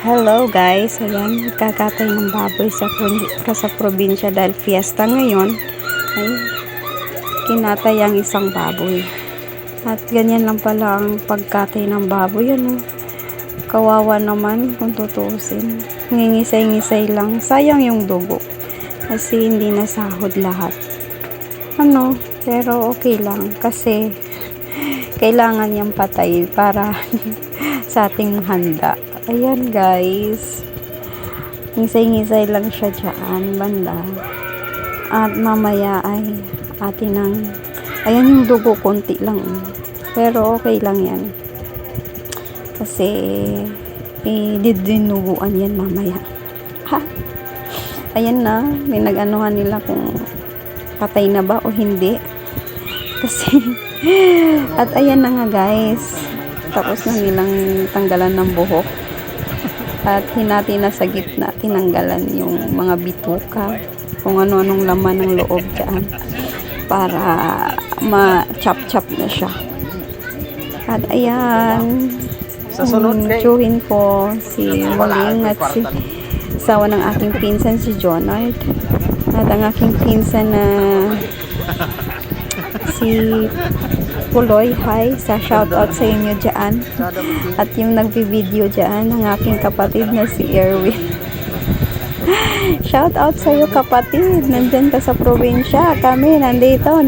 Hello guys, ayan, kakatay ng baboy sa probinsya dahil fiesta ngayon. Ay, kinatay ang isang baboy. At ganyan lang pala ang pagkatay ng baboy. Ano? Kawawa naman kung tutuusin. Ngingisay-ngisay lang. Sayang yung dugo. Kasi hindi nasahod lahat. Ano? Pero okay lang. Kasi kailangan niyang patay para sa ating handa. Ayan guys. Ngisay-ngisay lang siya dyan. Banda. At mamaya ay atin ang ayan yung dugo. Konti lang. Pero okay lang yan. Kasi didinuguan yan mamaya. Ha? Ayan na. May nag-anuhan nila kung patay na ba o hindi. Kasi at ayan na nga guys. Tapos na nilang tanggalan ng buhok. At hinati na sa gitna, tinanggalan yung mga bituka, kung ano-anong laman ng loob dyan, para ma-chop-chop na siya. At ayan, tsuhin ko si Muling at si asawa ng aking pinsan, si Jonard. At ang aking pinsan na si Puloy, hi, sa shoutout sa inyo dyan. At yung nagbi-video dyan, ang aking kapatid na si Erwin. Shoutout sa iyo kapatid, nandyan ka sa probinsya, kami nandito,